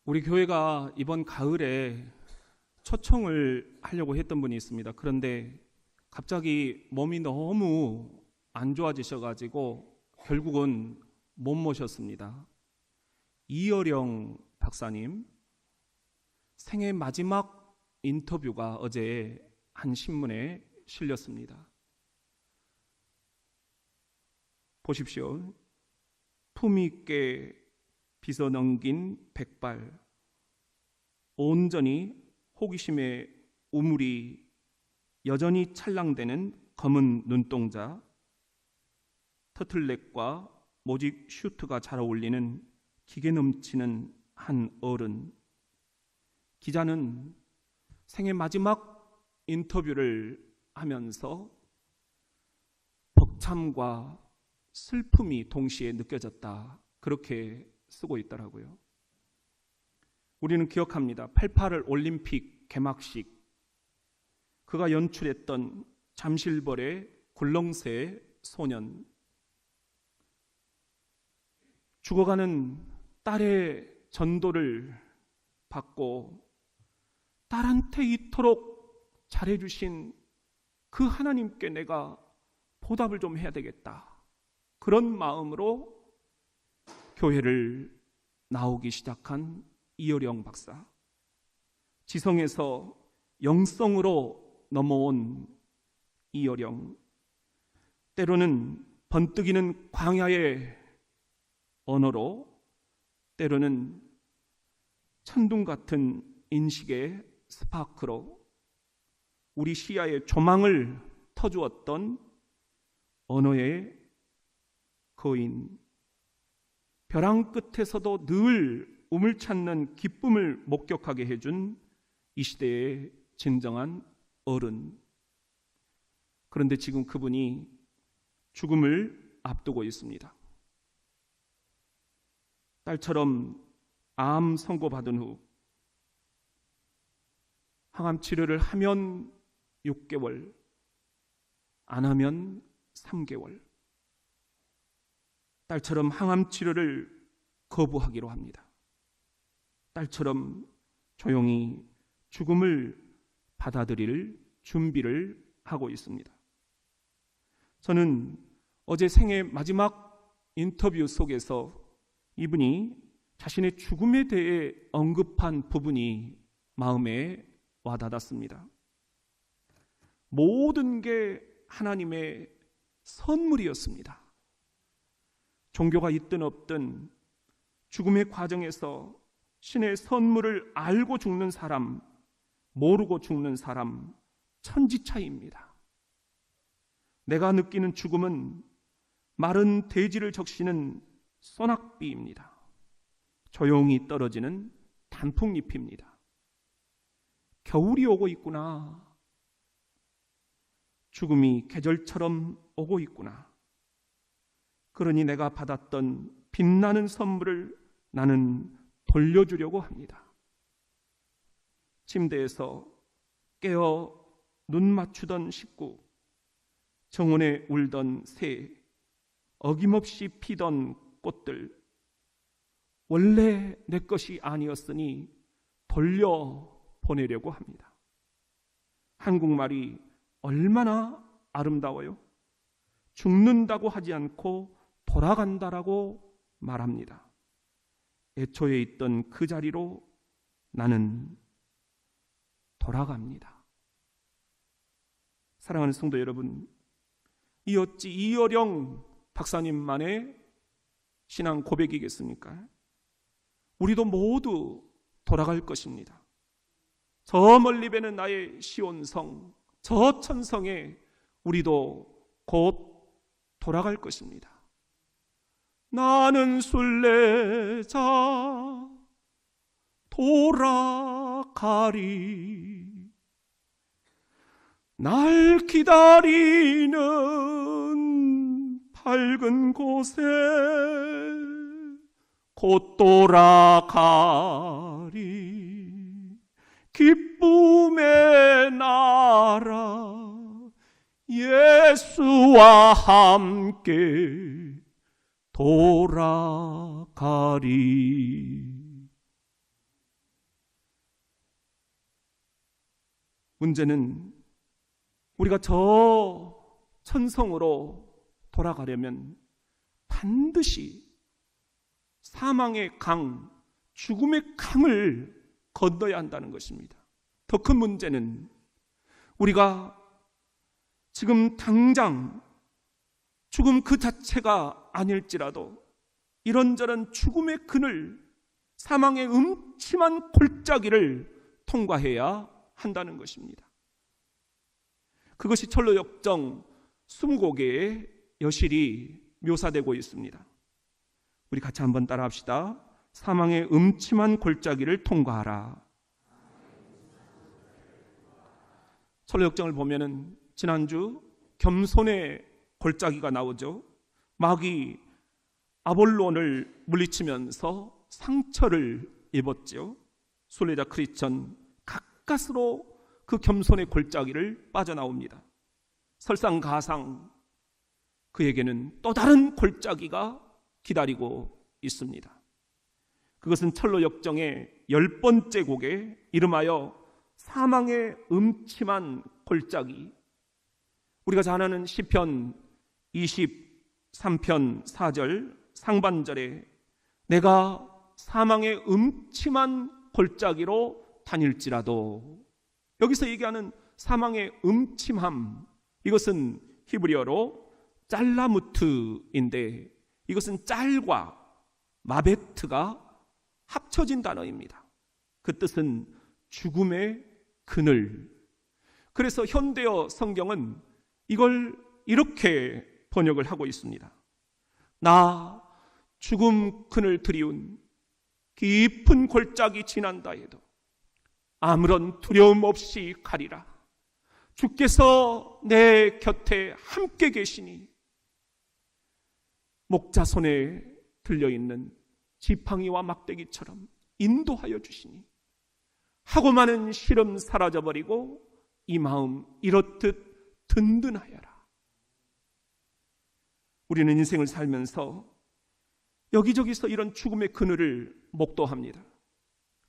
우리 교회가 이번 가을에 초청을 하려고 했던 분이 있습니다. 그런데 갑자기 몸이 너무 안 좋아지셔가지고 결국은 못 모셨습니다. 이어령 박사님 생애 마지막 인터뷰가 어제 한 신문에 실렸습니다. 보십시오. 품위 있게 빗어 넘긴 백발, 온전히 호기심의 우물이 여전히 찰랑대는 검은 눈동자, 터틀넥과 모직 슈트가 잘 어울리는 기계 넘치는 한 어른. 기자는 생애 마지막 인터뷰를 하면서 벅참과 슬픔이 동시에 느껴졌다, 그렇게 쓰고 있더라고요. 우리는 기억합니다. 88 올림픽 개막식, 그가 연출했던 잠실벌의 굴렁쇠 소년, 죽어가는 딸의 전도를 받고 딸한테 이토록 잘해주신 그 하나님께 내가 보답을 좀 해야 되겠다, 그런 마음으로 교회를 나오기 시작한 이어령 박사. 지성에서 영성으로 넘어온 이어령. 때로는 번뜩이는 광야의 언어로, 때로는 천둥 같은 인식의 스파크로 우리 시야의 조망을 터주었던 언어의 거인. 벼랑 끝에서도 늘 우물 찾는 기쁨을 목격하게 해준 이 시대의 진정한 어른. 그런데 지금 그분이 죽음을 앞두고 있습니다. 딸처럼 암 선고받은 후 항암 치료를 하면 6개월, 안 하면 3개월. 딸처럼 항암 치료를 거부하기로 합니다. 딸처럼 조용히 죽음을 받아들일 준비를 하고 있습니다. 저는 어제 생애 마지막 인터뷰 속에서 이분이 자신의 죽음에 대해 언급한 부분이 마음에 와닿았습니다. 모든 게 하나님의 선물이었습니다. 종교가 있든 없든 죽음의 과정에서 신의 선물을 알고 죽는 사람, 모르고 죽는 사람, 천지 차이입니다. 내가 느끼는 죽음은 마른 대지를 적시는 소낙비입니다. 조용히 떨어지는 단풍잎입니다. 겨울이 오고 있구나. 죽음이 계절처럼 오고 있구나. 그러니 내가 받았던 빛나는 선물을 나는 돌려주려고 합니다. 침대에서 깨어 눈 맞추던 식구, 정원에 울던 새, 어김없이 피던 꽃들, 원래 내 것이 아니었으니 돌려보내려고 합니다. 한국말이 얼마나 아름다워요. 죽는다고 하지 않고 돌아간다라고 말합니다. 애초에 있던 그 자리로 나는 돌아갑니다. 사랑하는 성도 여러분, 이 어찌 이어령 박사님만의 신앙 고백이겠습니까? 우리도 모두 돌아갈 것입니다. 저 멀리 배는 나의 시온성, 저 천성에 우리도 곧 돌아갈 것입니다. 나는 순례자 돌아가리. 날 기다리는 밝은 곳에 곧 돌아가리. 기쁨의 나라 예수와 함께 돌아가리. 문제는 우리가 저 천성으로 돌아가려면 반드시 사망의 강, 죽음의 강을 건너야 한다는 것입니다. 더 큰 문제는 우리가 지금 당장 죽음 그 자체가 아닐지라도 이런저런 죽음의 그늘, 사망의 음침한 골짜기를 통과해야 한다는 것입니다. 그것이 철로 역정 20곡의 여실히 묘사되고 있습니다. 우리 같이 한번 따라합시다. 사망의 음침한 골짜기를 통과하라. 철로 역정을 보면은 지난주 겸손의 골짜기가 나오죠. 마귀 아볼론을 물리치면서 상처를 입었죠. 순례자 크리스천 가까스로 그 겸손의 골짜기를 빠져나옵니다. 설상가상 그에게는 또 다른 골짜기가 기다리고 있습니다. 그것은 철로 역정의 10번째 곡에 이름하여 사망의 음침한 골짜기. 우리가 잘 아는 시편 23편 4절 상반절에 내가 사망의 음침한 골짜기로 다닐지라도, 여기서 얘기하는 사망의 음침함, 이것은 히브리어로 짤라무트인데 이것은 짤과 마베트가 합쳐진 단어입니다. 그 뜻은 죽음의 그늘. 그래서 현대어 성경은 이걸 이렇게 번역을 하고 있습니다. 나 죽음 그늘 드리운 깊은 골짜기 지난다 해도 아무런 두려움 없이 가리라. 주께서 내 곁에 함께 계시니 목자 손에 들려있는 지팡이와 막대기처럼 인도하여 주시니 하고 많은 시름 사라져버리고 이 마음 이렇듯 든든하여라. 우리는 인생을 살면서 여기저기서 이런 죽음의 그늘을 목도합니다.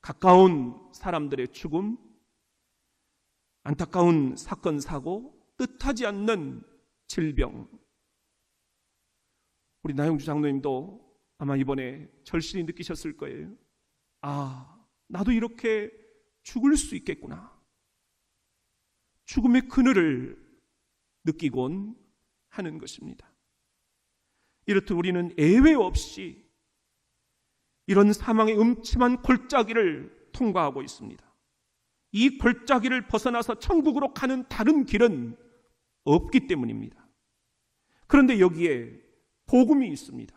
가까운 사람들의 죽음, 안타까운 사건, 사고, 뜻하지 않는 질병. 우리 나영주 장로님도 아마 이번에 절실히 느끼셨을 거예요. 아, 나도 이렇게 죽을 수 있겠구나. 죽음의 그늘을 느끼곤 하는 것입니다. 이렇듯 우리는 예외 없이 이런 사망의 음침한 골짜기를 통과하고 있습니다. 이 골짜기를 벗어나서 천국으로 가는 다른 길은 없기 때문입니다. 그런데 여기에 복음이 있습니다.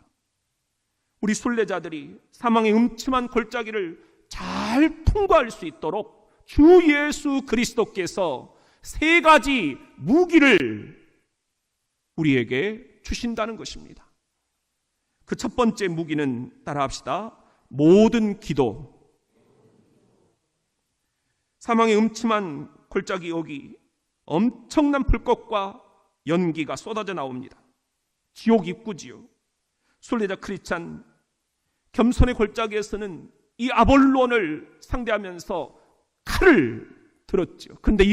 우리 순례자들이 사망의 음침한 골짜기를 잘 통과할 수 있도록 주 예수 그리스도께서 3가지 무기를 우리에게 주신다는 것입니다. 그 첫 번째 무기는 따라합시다. 모든 기도. 사망의 음침한 골짜기 여기 엄청난 불꽃과 연기가 쏟아져 나옵니다. 지옥 입구지요. 순례자 크리스찬 겸손의 골짜기에서는 이 아볼론을 상대하면서 칼을 들었죠. 그런데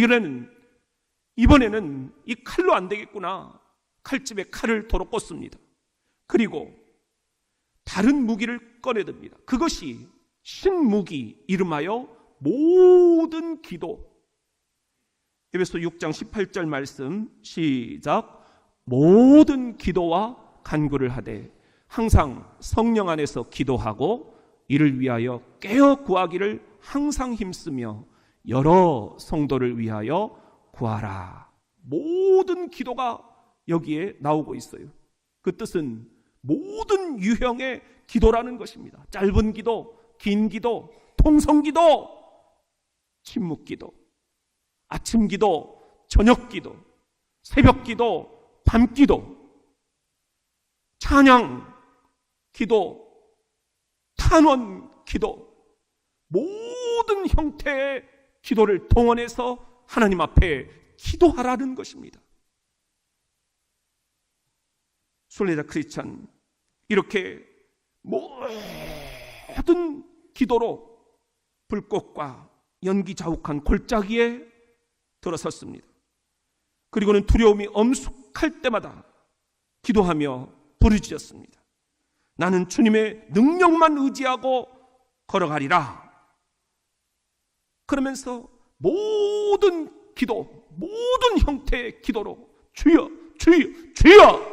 이번에는 이 칼로 안 되겠구나. 칼집에 칼을 도로 꽂습니다. 그리고 다른 무기를 꺼내듭니다. 그것이 신무기, 이름하여 모든 기도. 에베소 6장 18절 말씀 시작. 모든 기도와 간구를 하되 항상 성령 안에서 기도하고 이를 위하여 깨어 구하기를 항상 힘쓰며 여러 성도를 위하여 구하라. 모든 기도가 여기에 나오고 있어요. 그 뜻은 모든 유형의 기도라는 것입니다. 짧은 기도, 긴 기도, 통성 기도, 침묵 기도, 아침 기도, 저녁 기도, 새벽 기도, 밤 기도, 찬양 기도, 탄원 기도, 모든 형태의 기도를 동원해서 하나님 앞에 기도하라는 것입니다. 순례자 크리스찬 이렇게 모든 기도로 불꽃과 연기 자욱한 골짜기에 들어섰습니다. 그리고는 두려움이 엄숙할 때마다 기도하며 부르짖었습니다. 나는 주님의 능력만 의지하고 걸어가리라. 그러면서 모든 기도, 모든 형태의 기도로 주여, 주여, 주여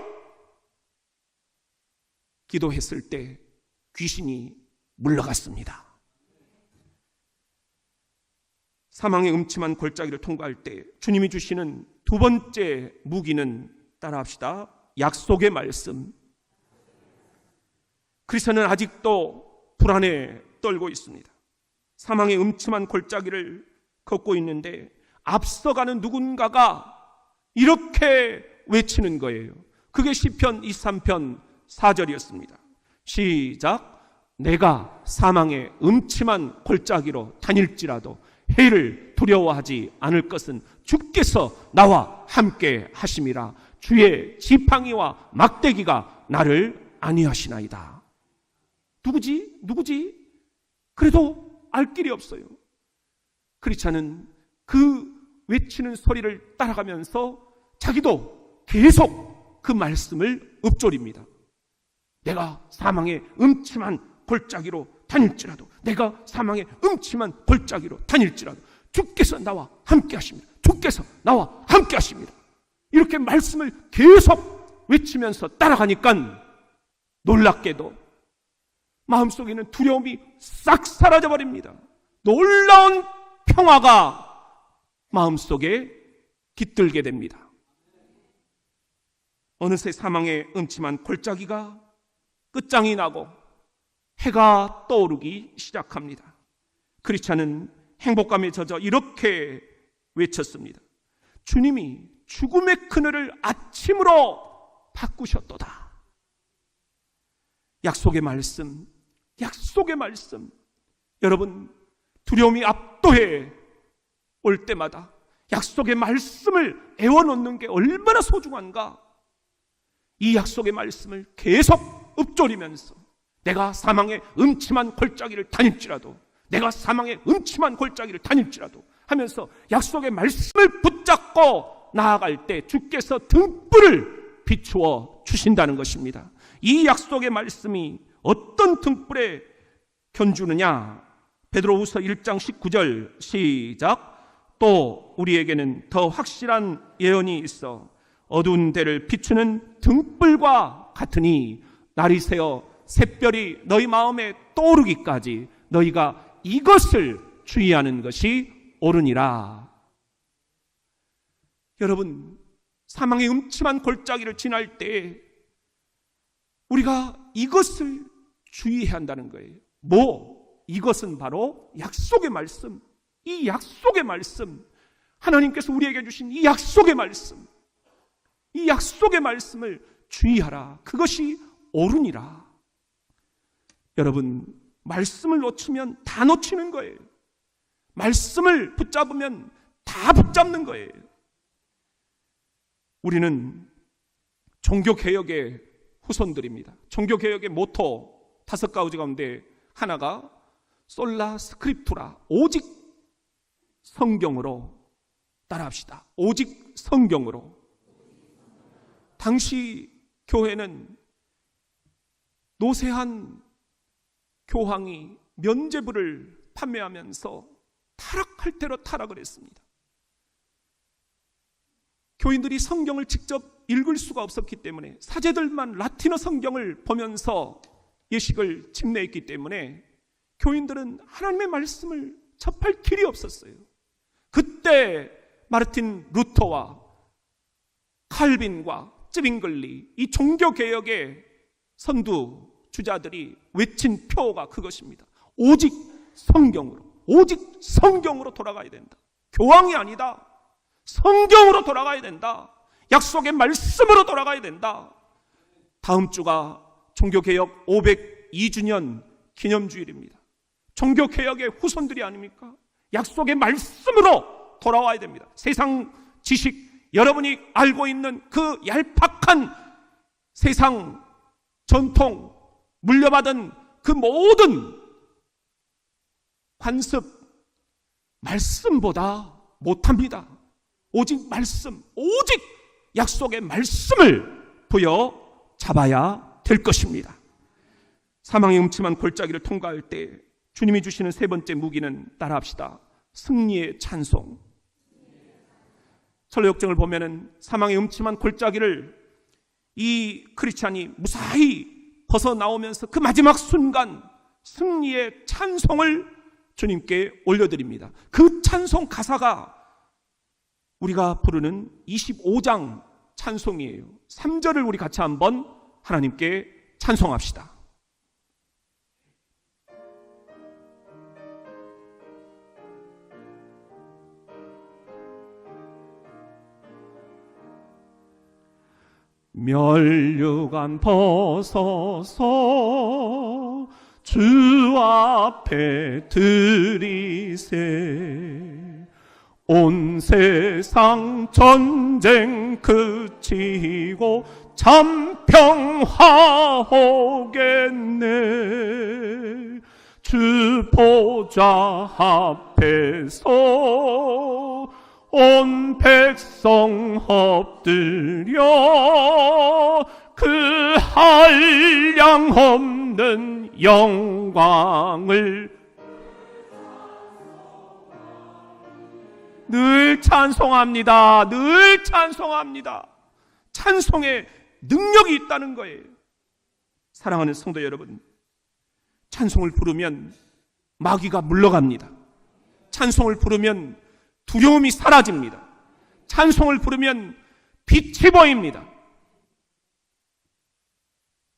기도했을 때 귀신이 물러갔습니다. 사망의 음침한 골짜기를 통과할 때 주님이 주시는 두 번째 무기는, 따라합시다, 약속의 말씀. 그리스도는 아직도 불안에 떨고 있습니다. 사망의 음침한 골짜기를 걷고 있는데 앞서가는 누군가가 이렇게 외치는 거예요. 그게 시편 23편 4절이었습니다. 시작. 내가 사망의 음침한 골짜기로 다닐지라도 해를 두려워하지 않을 것은 주께서 나와 함께 하심이라. 주의 지팡이와 막대기가 나를 안위하시나이다. 누구지? 그래도 알 길이 없어요. 크리스찬은 그 외치는 소리를 따라가면서 자기도 계속 그 말씀을 읊조립니다. 내가 사망의 음침한 골짜기로 다닐지라도, 내가 사망의 음침한 골짜기로 다닐지라도 주께서 나와 함께 하십니다. 주께서 나와 함께 하십니다. 이렇게 말씀을 계속 외치면서 따라가니까 놀랍게도 마음속에는 두려움이 싹 사라져 버립니다. 놀라운 평화가 마음속에 깃들게 됩니다. 어느새 사망의 음침한 골짜기가 끝장이 나고 해가 떠오르기 시작합니다. 크리스찬은 행복감에 젖어 이렇게 외쳤습니다. 주님이 죽음의 그늘을 아침으로 바꾸셨도다. 약속의 말씀, 약속의 말씀. 여러분, 두려움이 압도해 올 때마다 약속의 말씀을 애워놓는 게 얼마나 소중한가. 이 약속의 말씀을 계속 읊조리면서 내가 사망의 음침한 골짜기를 다닐지라도, 내가 사망의 음침한 골짜기를 다닐지라도 하면서 약속의 말씀을 붙잡고 나아갈 때 주께서 등불을 비추어 주신다는 것입니다. 이 약속의 말씀이 어떤 등불에 견주느냐? 베드로후서 1장 19절 시작. 또 우리에게는 더 확실한 예언이 있어 어두운 데를 비추는 등불과 같으니 날이 새어 샛별이 너희 마음에 떠오르기까지 너희가 이것을 주의하는 것이 옳으니라. 여러분, 사망의 음침한 골짜기를 지날 때 우리가 이것을 주의해야 한다는 거예요. 이것은 바로 약속의 말씀. 이 약속의 말씀, 하나님께서 우리에게 주신 이 약속의 말씀, 이 약속의 말씀을 주의하라. 그것이 옳으니라. 여러분, 말씀을 놓치면 다 놓치는 거예요. 말씀을 붙잡으면 다 붙잡는 거예요. 우리는 종교개혁의 후손들입니다. 종교개혁의 모토 5가지 가운데 하나가 솔라 스크립투라, 오직 성경으로. 따라합시다. 오직 성경으로. 당시 교회는 노세한 교황이 면죄부를 판매하면서 타락할 대로 타락을 했습니다. 교인들이 성경을 직접 읽을 수가 없었기 때문에 사제들만 라틴어 성경을 보면서 예식을 집례했기 때문에 교인들은 하나님의 말씀을 접할 길이 없었어요. 그때 마르틴 루터와 칼빈과 쯔빙글리, 이 종교개혁의 선두주자들이 외친 표가 그것입니다. 오직 성경으로, 오직 성경으로 돌아가야 된다. 교황이 아니다. 성경으로 돌아가야 된다. 약속의 말씀으로 돌아가야 된다. 다음 주가 종교개혁 502주년 기념주일입니다. 종교개혁의 후손들이 아닙니까? 약속의 말씀으로 돌아와야 됩니다. 세상 지식, 여러분이 알고 있는 그 얄팍한 세상 전통, 물려받은 그 모든 관습, 말씀보다 못합니다. 오직 말씀, 오직 약속의 말씀을 부여잡아야 될 것입니다. 사망의 음침한 골짜기를 통과할 때 주님이 주시는 세 번째 무기는 따라합시다. 승리의 찬송. 철로 역정을 보면은 사망의 음침한 골짜기를 이 크리스찬이 무사히 벗어나오면서 그 마지막 순간 승리의 찬송을 주님께 올려드립니다. 그 찬송 가사가 우리가 부르는 25장 찬송이에요. 3절을 우리 같이 한번 하나님께 찬송합시다. 멸류관 벗어서 주 앞에 드리세. 온 세상 전쟁 그치고 참 평화하겠네. 주 보좌 앞에서 온 백성 엎드려 그 한량없는 영광을 늘 찬송합니다. 늘 찬송합니다. 찬송에 능력이 있다는 거예요. 사랑하는 성도 여러분, 찬송을 부르면 마귀가 물러갑니다. 찬송을 부르면 두려움이 사라집니다. 찬송을 부르면 빛이 보입니다.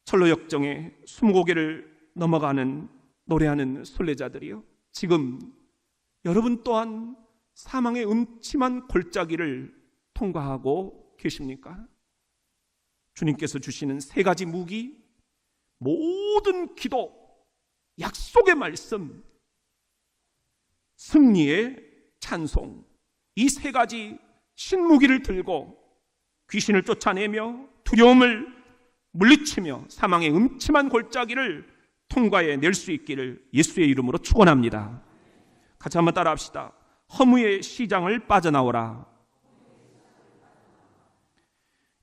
철로 역정의 20곡을 넘어가는 노래하는 순례자들이요, 지금 여러분 또한 사망의 음침한 골짜기를 통과하고 계십니까? 주님께서 주시는 세 가지 무기, 모든 기도, 약속의 말씀, 승리의 찬송, 이 세 가지 신무기를 들고 귀신을 쫓아내며 두려움을 물리치며 사망의 음침한 골짜기를 통과해 낼 수 있기를 예수의 이름으로 축원합니다. 같이 한번 따라합시다. 허무의 시장을 빠져나오라.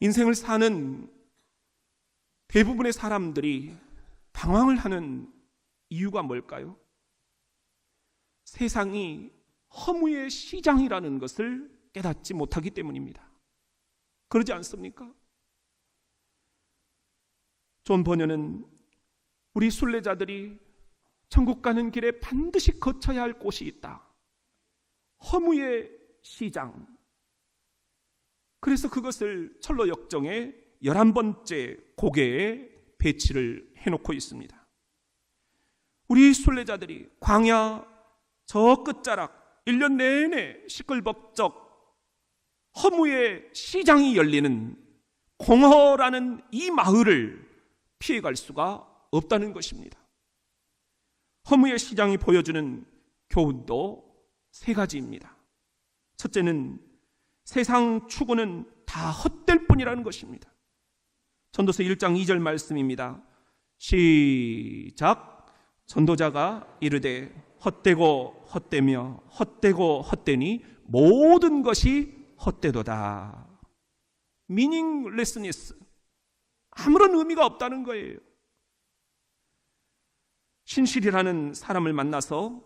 인생을 사는 대부분의 사람들이 방황을 하는 이유가 뭘까요? 세상이 허무의 시장이라는 것을 깨닫지 못하기 때문입니다. 그러지 않습니까? 존 버녀는 우리 순례자들이 천국 가는 길에 반드시 거쳐야 할 곳이 있다. 허무의 시장. 그래서 그것을 철로 역정의 11번째 고개에 배치를 해놓고 있습니다. 우리 순례자들이 광야 저 끝자락 1년 내내 시끌벅적 허무의 시장이 열리는 공허라는 이 마을을 피해갈 수가 없다는 것입니다. 허무의 시장이 보여주는 교훈도 세 가지입니다. 첫째는 세상 추구는 다 헛될 뿐이라는 것입니다. 전도서 1장 2절 말씀입니다. 시작. 전도자가 이르되 헛되고 헛되며 헛되고 헛되니 모든 것이 헛되도다. meaninglessness, 아무런 의미가 없다는 거예요. 신실이라는 사람을 만나서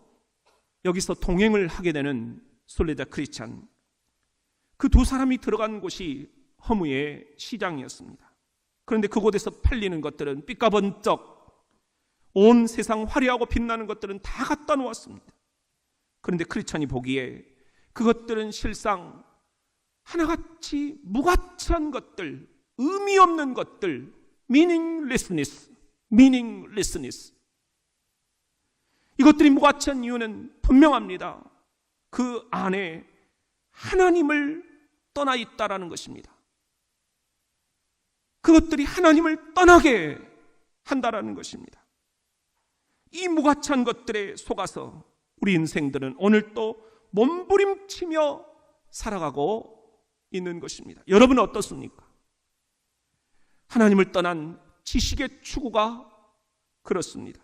여기서 동행을 하게 되는 순례자 크리스찬, 그 두 사람이 들어간 곳이 허무의 시장이었습니다. 그런데 그곳에서 팔리는 것들은 삐까번쩍 온 세상 화려하고 빛나는 것들은 다 갖다 놓았습니다. 그런데 크리스찬이 보기에 그것들은 실상 하나같이 무가치한 것들, 의미 없는 것들, meaninglessness. 이것들이 무가치한 이유는 분명합니다. 그 안에 하나님을 떠나 있다라는 것입니다. 그것들이 하나님을 떠나게 한다라는 것입니다. 이 무가치한 것들에 속아서 우리 인생들은 오늘 또 몸부림치며 살아가고 있는 것입니다. 여러분은 어떻습니까? 하나님을 떠난 지식의 추구가 그렇습니다.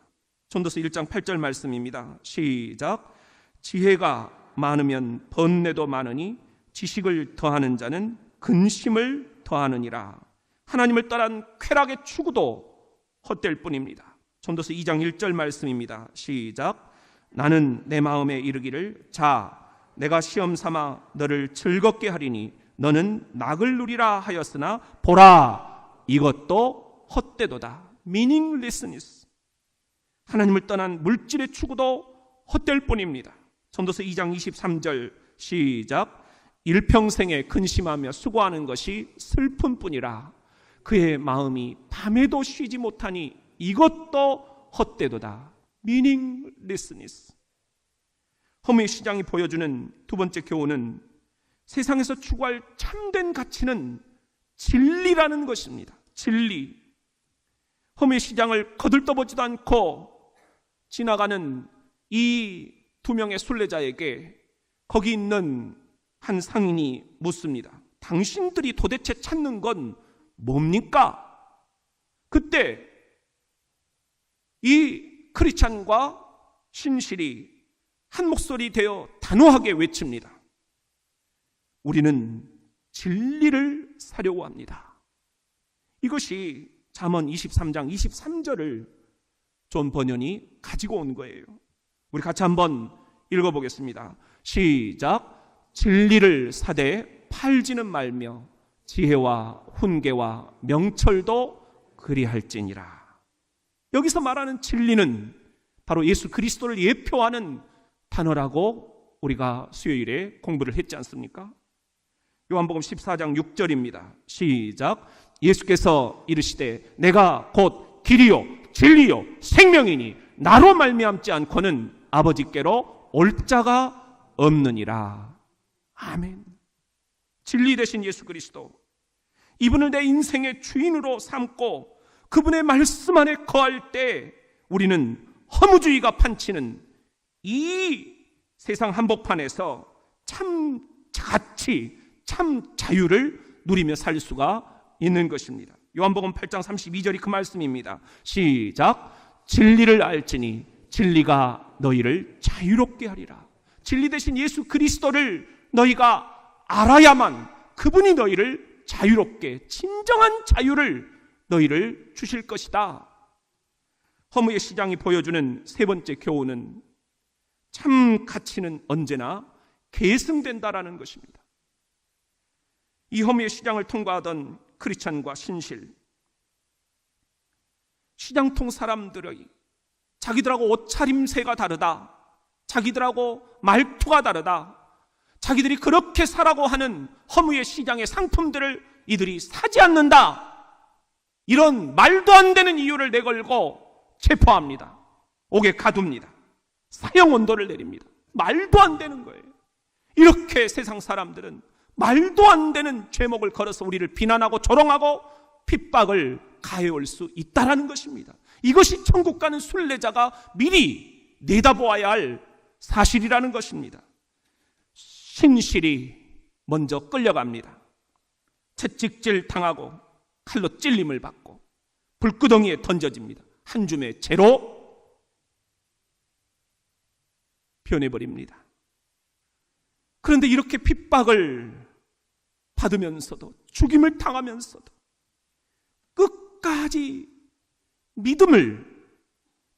전도서 1장 8절 말씀입니다. 시작. 지혜가 많으면 번뇌도 많으니 지식을 더하는 자는 근심을 더하느니라. 하나님을 떠난 쾌락의 추구도 헛될 뿐입니다. 전도서 2장 1절 말씀입니다. 시작. 나는 내 마음에 이르기를 자 내가 시험 삼아 너를 즐겁게 하리니 너는 낙을 누리라 하였으나 보라 이것도 헛되도다. meaninglessness. 하나님을 떠난 물질의 추구도 헛될 뿐입니다. 전도서 2장 23절 시작. 일평생에 근심하며 수고하는 것이 슬픔뿐이라. 그의 마음이 밤에도 쉬지 못하니 이것도 헛되도다. meaninglessness. 허무의 시장이 보여주는 두 번째 교훈은 세상에서 추구할 참된 가치는 진리라는 것입니다. 진리. 허무의 시장을 거들떠보지도 않고 지나가는 이 두 명의 순례자에게 거기 있는 한 상인이 묻습니다. 당신들이 도대체 찾는 건 뭡니까? 그때 이 크리스찬과 신실이 한 목소리 되어 단호하게 외칩니다. 우리는 진리를 사려고 합니다. 이것이 잠언 23장 23절을 존 번연이 가지고 온 거예요. 우리 같이 한번 읽어보겠습니다. 시작. 진리를 사되 팔지는 말며 지혜와 훈계와 명철도 그리할지니라. 여기서 말하는 진리는 바로 예수 그리스도를 예표하는 단어라고 우리가 수요일에 공부를 했지 않습니까? 요한복음 14장 6절입니다. 시작. 예수께서 이르시되 내가 곧 길이요 진리요 생명이니 나로 말미암지 않고는 아버지께로 올 자가 없느니라. 아멘. 진리 되신 예수 그리스도, 이분을 내 인생의 주인으로 삼고 그분의 말씀 안에 거할 때 우리는 허무주의가 판치는 이 세상 한복판에서 참 가치, 참 자유를 누리며 살 수가 있는 것입니다. 요한복음 8장 32절이 그 말씀입니다. 시작. 진리를 알지니 진리가 너희를 자유롭게 하리라. 진리 대신 예수 그리스도를 너희가 알아야만 그분이 너희를 자유롭게, 진정한 자유를 너희를 주실 것이다. 허무의 시장이 보여주는 세 번째 교훈은 참 가치는 언제나 계승된다라는 것입니다. 이 허무의 시장을 통과하던 크리스찬과 신실, 시장통 사람들의 자기들하고 옷차림새가 다르다, 자기들하고 말투가 다르다, 자기들이 그렇게 사라고 하는 허무의 시장의 상품들을 이들이 사지 않는다, 이런 말도 안 되는 이유를 내걸고 체포합니다. 옥에 가둡니다. 사형 언도를 내립니다. 말도 안 되는 거예요. 이렇게 세상 사람들은 말도 안 되는 죄목을 걸어서 우리를 비난하고 조롱하고 핍박을 가해올 수 있다는 것입니다. 이것이 천국 가는 순례자가 미리 내다보아야 할 사실이라는 것입니다. 신실이 먼저 끌려갑니다. 채찍질 당하고 칼로 찔림을 받고 불구덩이에 던져집니다. 한 줌의 재로 변해버립니다. 그런데 이렇게 핍박을 받으면서도, 죽임을 당하면서도 끝까지 믿음을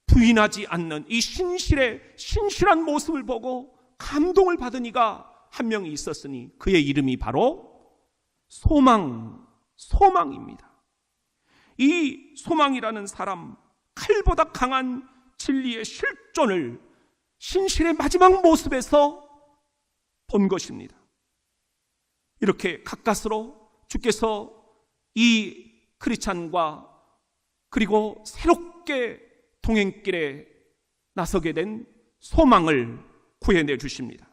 부인하지 않는 이 신실한 모습을 보고 감동을 받은 이가 한 명이 있었으니 그의 이름이 바로 소망입니다. 이 소망이라는 사람, 칼보다 강한 진리의 실존을 신실의 마지막 모습에서 본 것입니다. 이렇게 가까스로 주께서 이 크리스찬과 그리고 새롭게 동행길에 나서게 된 소망을 구해내 주십니다.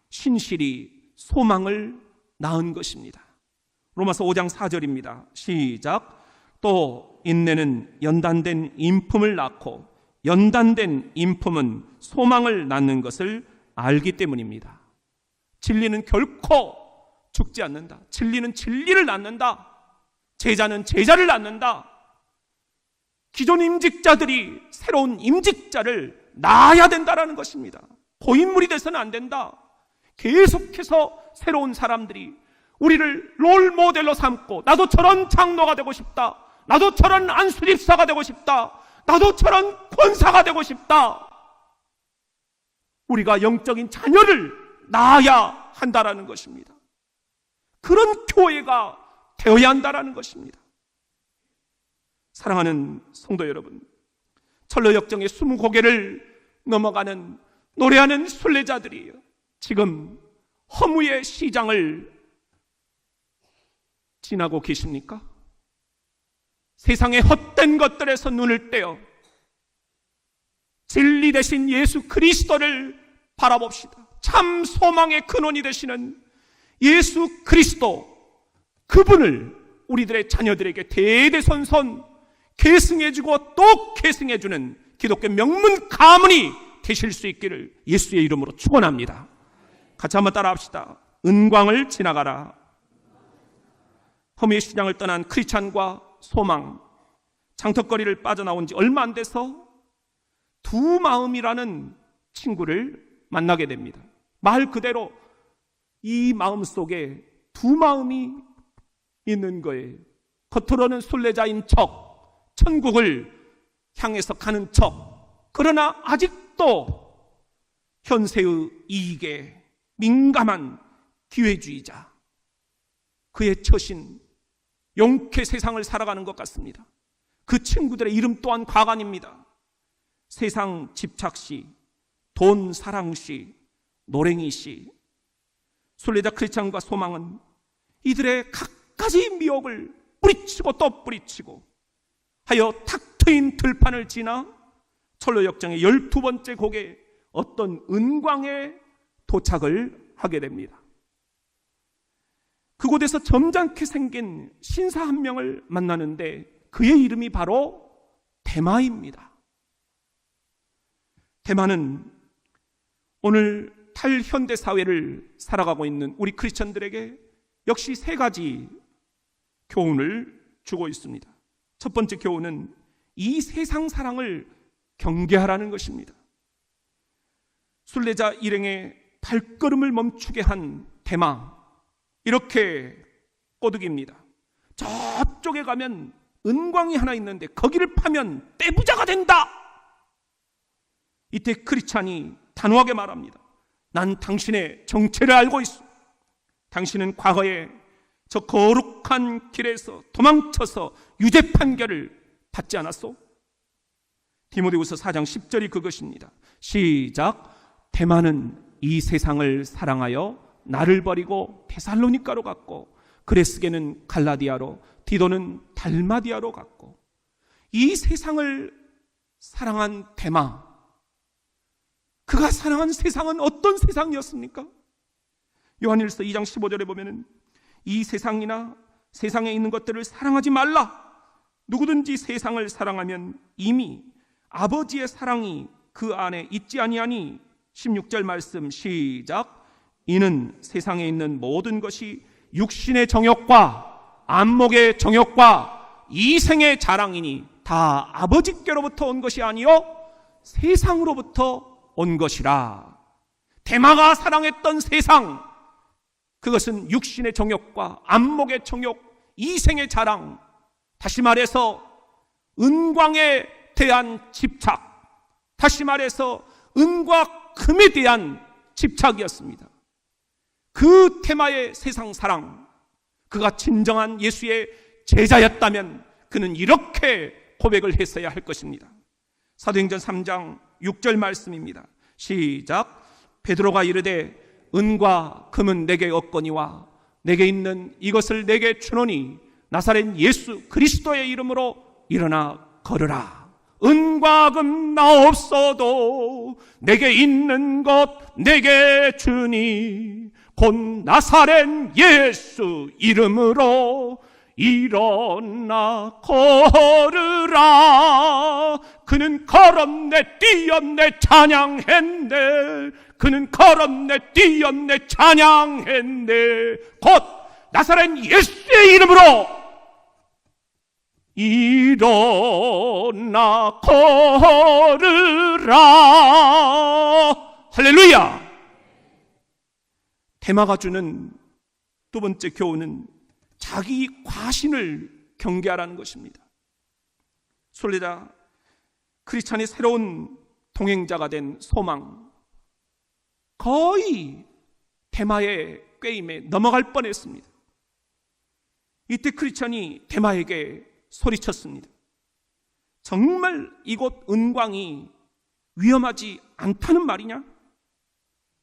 신실이 소망을 낳은 것입니다. 로마서 5장 4절입니다. 시작. 또 인내는 연단된 인품을 낳고 연단된 인품은 소망을 낳는 것을 알기 때문입니다. 진리는 결코 죽지 않는다. 진리는 진리를 낳는다. 제자는 제자를 낳는다. 기존 임직자들이 새로운 임직자를 낳아야 된다는 것입니다. 고인물이 돼서는 안 된다. 계속해서 새로운 사람들이 우리를 롤 모델로 삼고 나도 저런 장로가 되고 싶다, 나도 저런 안수집사가 되고 싶다, 나도 저런 권사가 되고 싶다. 우리가 영적인 자녀를 낳아야 한다라는 것입니다. 그런 교회가 되어야 한다라는 것입니다. 사랑하는 성도 여러분, 철로역정의 20고개를 넘어가는 노래하는 순례자들이에요. 지금 허무의 시장을 지나고 계십니까? 세상의 헛된 것들에서 눈을 떼어 진리 되신 예수 그리스도를 바라봅시다. 참 소망의 근원이 되시는 예수 그리스도, 그분을 우리들의 자녀들에게 대대손손 계승해주고 또 계승해주는 기독교 명문 가문이 되실 수 있기를 예수의 이름으로 축원합니다. 같이 한번 따라합시다. 은광을 지나가라. 허무의 시장을 떠난 크리스찬과 소망, 장터거리를 빠져나온 지 얼마 안 돼서 두 마음이라는 친구를 만나게 됩니다. 말 그대로 이 마음 속에 두 마음이 있는 거예요. 겉으로는 순례자인 척, 천국을 향해서 가는 척, 그러나 아직도 현세의 이익에 민감한 기회주의자, 그의 처신 용케 세상을 살아가는 것 같습니다. 그 친구들의 이름 또한 과관입니다. 세상 집착시, 돈 사랑시, 노랭이시. 순례자 크리스찬과 소망은 이들의 갖가지 미혹을 뿌리치고 또 뿌리치고 하여 탁 트인 들판을 지나 철로역정의 12번째 곡에 어떤 은광에 도착을 하게 됩니다. 그곳에서 점잖게 생긴 신사 한 명을 만나는데 그의 이름이 바로 데마입니다. 데마는 오늘 탈현대 사회를 살아가고 있는 우리 크리스천들에게 역시 세 가지 교훈을 주고 있습니다. 첫 번째 교훈은 이 세상 사랑을 경계하라는 것입니다. 순례자 일행의 발걸음을 멈추게 한 데마, 이렇게 꼬드깁니다. 저쪽에 가면 은광이 하나 있는데 거기를 파면 떼부자가 된다. 이때 크리스찬이 단호하게 말합니다. 난 당신의 정체를 알고 있어. 당신은 과거에 저 거룩한 길에서 도망쳐서 유죄 판결을 받지 않았소? 디모데후서 4장 10절이 그것입니다. 시작. 데마는 이 세상을 사랑하여 나를 버리고 데살로니가로 갔고, 그레스게는 갈라디아로, 디도는 달마디아로 갔고. 이 세상을 사랑한 데마, 그가 사랑한 세상은 어떤 세상이었습니까? 요한일서 2장 15절에 보면은 이 세상이나 세상에 있는 것들을 사랑하지 말라. 누구든지 세상을 사랑하면 이미 아버지의 사랑이 그 안에 있지 아니하니. 16절 말씀 시작. 이는 세상에 있는 모든 것이 육신의 정욕과 안목의 정욕과 이생의 자랑이니 다 아버지께로부터 온 것이 아니요 세상으로부터 온 것이라. 데마가 사랑했던 세상, 그것은 육신의 정욕과 안목의 정욕, 이생의 자랑, 다시 말해서 은광에 대한 집착, 다시 말해서 은과 금에 대한 집착이었습니다. 그 테마의 세상 사랑, 그가 진정한 예수의 제자였다면 그는 이렇게 고백을 했어야 할 것입니다. 사도행전 3장 6절 말씀입니다. 시작. 베드로가 이르되 은과 금은 내게 없거니와 내게 있는 이것을 내게 주노니 나사렛 예수 그리스도의 이름으로 일어나 걸으라. 은과 금 나 없어도 내게 있는 것 내게 주니 곧 나사렛 예수 이름으로 일어나 걸으라. 그는 걸었네 뛰었네 찬양했네. 그는 걸었네 뛰었네 찬양했네. 곧 나사렛 예수의 이름으로 일어나 걸으라. 할렐루야. 대마가 주는 두 번째 교훈은 자기 과신을 경계하라는 것입니다. 순례자 크리스찬의 새로운 동행자가 된 소망, 거의 대마의 꾀임에 넘어갈 뻔했습니다. 이때 크리스찬이 대마에게 소리쳤습니다. 정말 이곳 은광이 위험하지 않다는 말이냐?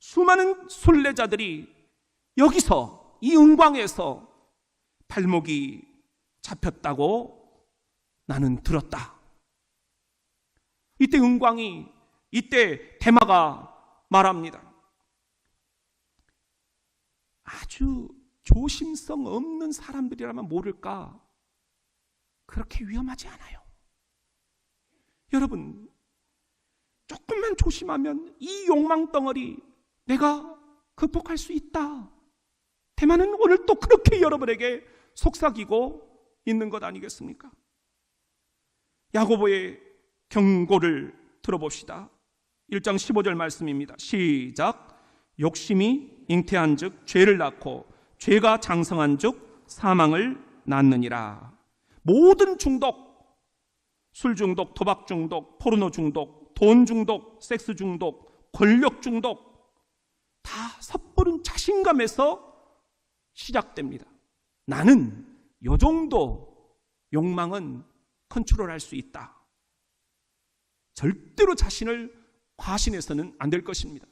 수많은 순례자들이 여기서 이 은광에서 발목이 잡혔다고 나는 들었다. 이때 대마가 말합니다. 아주 조심성 없는 사람들이라면 모를까? 그렇게 위험하지 않아요. 여러분, 조금만 조심하면 이 욕망 덩어리 내가 극복할 수 있다. 대마는 오늘 또 그렇게 여러분에게 속삭이고 있는 것 아니겠습니까? 야고보의 경고를 들어봅시다. 1장 15절 말씀입니다. 시작. 욕심이 잉태한 즉 죄를 낳고 죄가 장성한 즉 사망을 낳느니라. 모든 중독, 술 중독, 도박 중독, 포르노 중독, 돈 중독, 섹스 중독, 권력 중독, 다 섣부른 자신감에서 시작됩니다. 나는 요 정도 욕망은 컨트롤할 수 있다. 절대로 자신을 과신해서는 안 될 것입니다.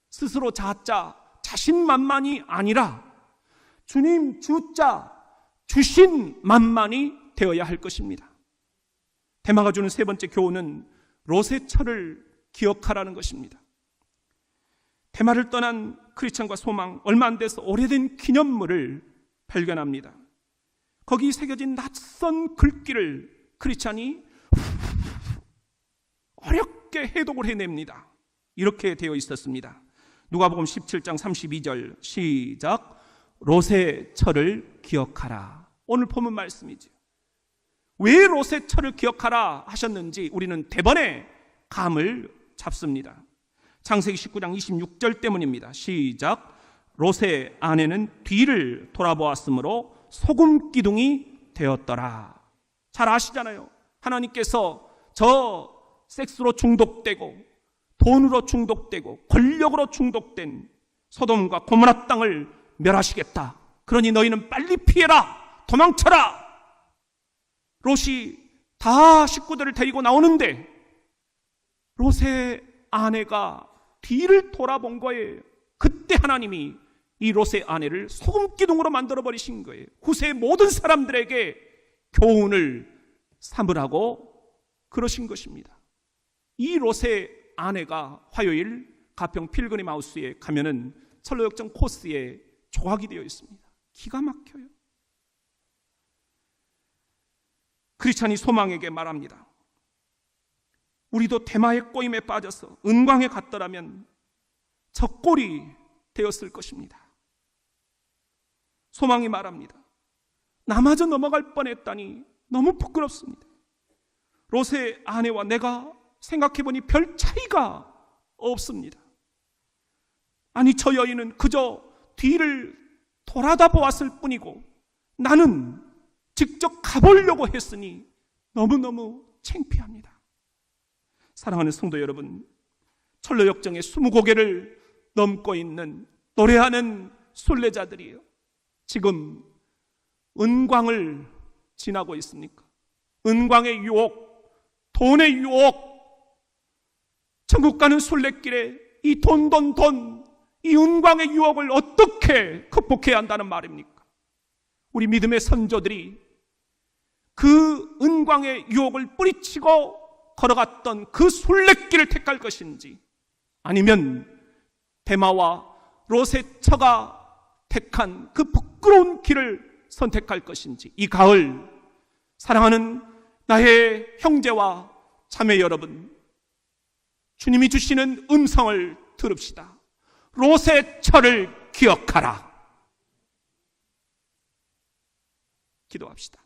스스로 자자, 자신만만이 아니라 주님 주자, 주신만만이 되어야 할 것입니다. 대마가 주는 세 번째 교훈은 롯의 철을 기억하라는 것입니다. 대마를 떠난 크리스찬과 소망, 얼마 안 돼서 오래된 기념물을 발견합니다. 거기 새겨진 낯선 글귀를 크리스찬이 어렵게 해독을 해냅니다. 이렇게 되어 있었습니다. 누가복음 17장 32절 시작. 롯의 철을 기억하라. 오늘 본문 말씀이죠. 왜 롯의 철을 기억하라 하셨는지 우리는 대번에 감을 잡습니다. 창세기 19장 26절 때문입니다. 시작. 롯의 아내는 뒤를 돌아보았으므로 소금 기둥이 되었더라. 잘 아시잖아요. 하나님께서 저 섹스로 중독되고 돈으로 중독되고 권력으로 중독된 소돔과 고모라 땅을 멸하시겠다. 그러니 너희는 빨리 피해라. 도망쳐라. 롯이 다 식구들을 데리고 나오는데 롯의 아내가 뒤를 돌아본 거예요. 그때 하나님이 이 롯의 아내를 소금기둥으로 만들어버리신 거예요. 후세의 모든 사람들에게 교훈을 삼으라고 그러신 것입니다. 이 롯의 아내가 화요일 가평 필그림 하우스에 가면은 철로역정 코스에 조각이 되어 있습니다. 기가 막혀요. 크리스찬이 소망에게 말합니다. 우리도 대마의 꼬임에 빠져서 은광에 갔더라면 저 꼴이 되었을 것입니다. 소망이 말합니다. 나마저 넘어갈 뻔했다니 너무 부끄럽습니다. 롯의 아내와 내가 생각해보니 별 차이가 없습니다. 아니 저 여인은 그저 뒤를 돌아다 보았을 뿐이고 나는 직접 가보려고 했으니 너무너무 창피합니다. 사랑하는 성도 여러분, 철로역정의 20고개를 넘고 있는 노래하는 순례자들이에요. 지금 은광을 지나고 있습니까? 은광의 유혹, 돈의 유혹, 천국 가는 순례길에 이 돈, 이 은광의 유혹을 어떻게 극복해야 한다는 말입니까? 우리 믿음의 선조들이 그 은광의 유혹을 뿌리치고 걸어갔던 그 순례길을 택할 것인지 아니면 대마와 롯의 처가 택한 그 부끄러운 길을 선택할 것인지 이 가을 사랑하는 나의 형제와 자매 여러분, 주님이 주시는 음성을 들읍시다. 롯의 철을 기억하라. 기도합시다.